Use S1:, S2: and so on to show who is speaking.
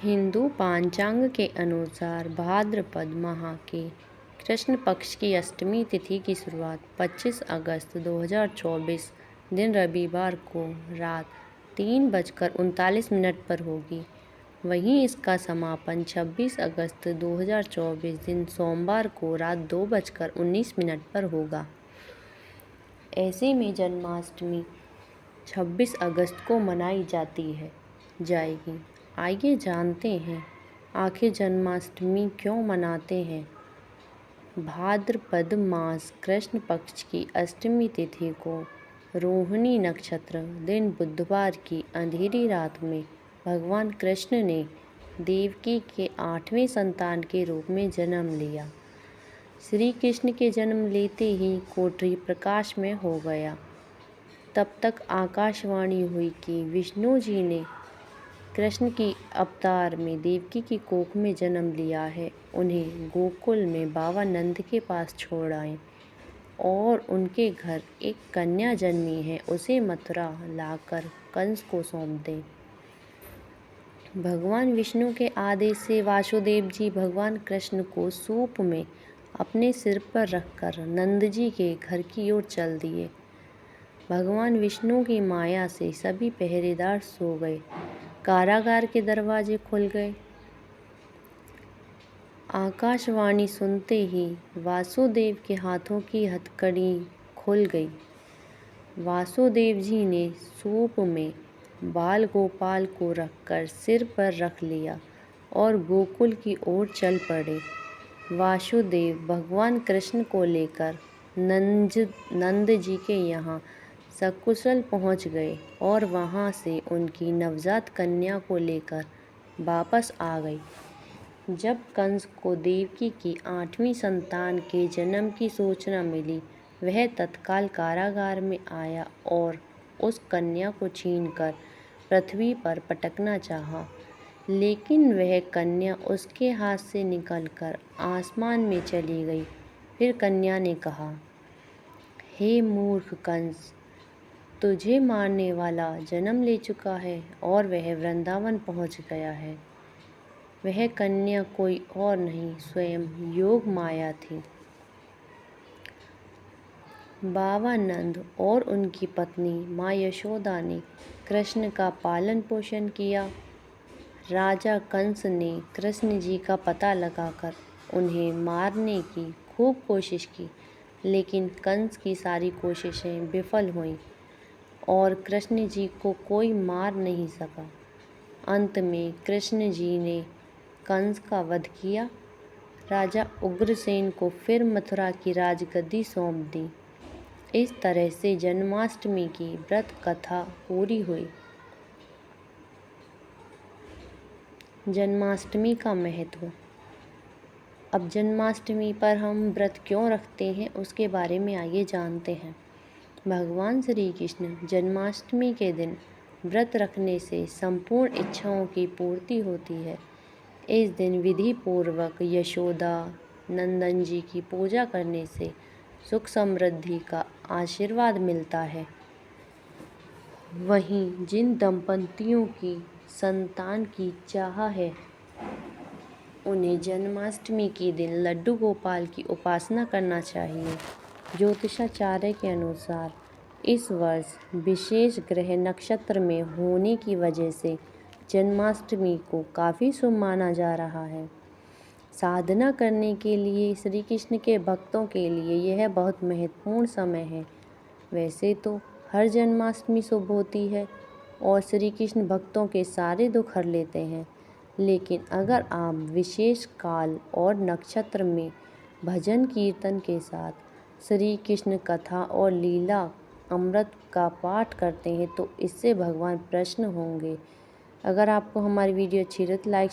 S1: हिंदू पांचांग के अनुसार भाद्रपद माह के कृष्ण पक्ष की अष्टमी तिथि की शुरुआत 25 अगस्त 2024 दिन रविवार को रात 3:39 पर होगी। वहीं इसका समापन 26 अगस्त 2024 दिन सोमवार को रात 2:19 पर होगा। ऐसे में जन्माष्टमी 26 अगस्त को मनाई जाएगी। आइए जानते हैं आखिर जन्माष्टमी क्यों मनाते हैं। भाद्रपद मास कृष्ण पक्ष की अष्टमी तिथि को रोहिणी नक्षत्र दिन बुधवार की अंधेरी रात में भगवान कृष्ण ने देवकी के 8वें संतान के रूप में जन्म लिया। श्री कृष्ण के जन्म लेते ही कोठरी प्रकाश में हो गया। तब तक आकाशवाणी हुई कि विष्णु जी ने कृष्ण की अवतार में देवकी की कोख में जन्म लिया है। उन्हें गोकुल में बाबा नंद के पास छोड़ आए और उनके घर एक कन्या जन्मी है, उसे मथुरा लाकर कंस को सौंप दें। भगवान विष्णु के आदेश से वासुदेव जी भगवान कृष्ण को सूप में अपने सिर पर रखकर नंद जी के घर की ओर चल दिए। भगवान विष्णु की माया से सभी पहरेदार सो गए। कारागार के दरवाजे खुल गए। आकाशवाणी सुनते ही वासुदेव के हाथों की हथकड़ी खुल गई। वासुदेव जी ने सूप में बाल गोपाल को रखकर सिर पर रख लिया और गोकुल की ओर चल पड़े। वासुदेव भगवान कृष्ण को लेकर नंद जी के यहाँ सकुशल पहुँच गए और वहाँ से उनकी नवजात कन्या को लेकर वापस आ गए। जब कंस को देवकी की 8वीं संतान के जन्म की सूचना मिली, वह तत्काल कारागार में आया और उस कन्या को छीनकर पृथ्वी पर पटकना चाहा, लेकिन वह कन्या उसके हाथ से निकलकर आसमान में चली गई। फिर कन्या ने कहा, हे मूर्ख कंस, तुझे मारने वाला जन्म ले चुका है और वह वृंदावन पहुंच गया है। वह कन्या कोई और नहीं, स्वयं योग माया थी। बाबा नंद और उनकी पत्नी माँ यशोदा ने कृष्ण का पालन पोषण किया। राजा कंस ने कृष्ण जी का पता लगाकर उन्हें मारने की खूब कोशिश की, लेकिन कंस की सारी कोशिशें विफल हुईं और कृष्ण जी को कोई मार नहीं सका। अंत में कृष्ण जी ने कंस का वध किया। राजा उग्रसेन को फिर मथुरा की राजगद्दी सौंप दी। इस तरह से जन्माष्टमी की व्रत कथा पूरी हुई। जन्माष्टमी का महत्व। अब जन्माष्टमी पर हम व्रत क्यों रखते हैं उसके बारे में आइए जानते हैं। भगवान श्री कृष्ण जन्माष्टमी के दिन व्रत रखने से संपूर्ण इच्छाओं की पूर्ति होती है। इस दिन विधि पूर्वक यशोदा नंदन जी की पूजा करने से सुख समृद्धि का आशीर्वाद मिलता है। वहीं जिन दंपतियों की संतान की चाह है, उन्हें जन्माष्टमी के दिन लड्डू गोपाल की उपासना करना चाहिए। ज्योतिषाचार्य के अनुसार इस वर्ष विशेष ग्रह नक्षत्र में होने की वजह से जन्माष्टमी को काफ़ी शुभ माना जा रहा है। साधना करने के लिए श्री कृष्ण के भक्तों के लिए यह बहुत महत्वपूर्ण समय है। वैसे तो हर जन्माष्टमी शुभ होती है और श्री कृष्ण भक्तों के सारे दुख हर लेते हैं, लेकिन अगर आप विशेष काल और नक्षत्र में भजन कीर्तन के साथ श्री कृष्ण कथा और लीला अमृत का पाठ करते हैं तो इससे भगवान प्रसन्न होंगे। अगर आपको हमारी वीडियो अच्छी लगे तो लाइक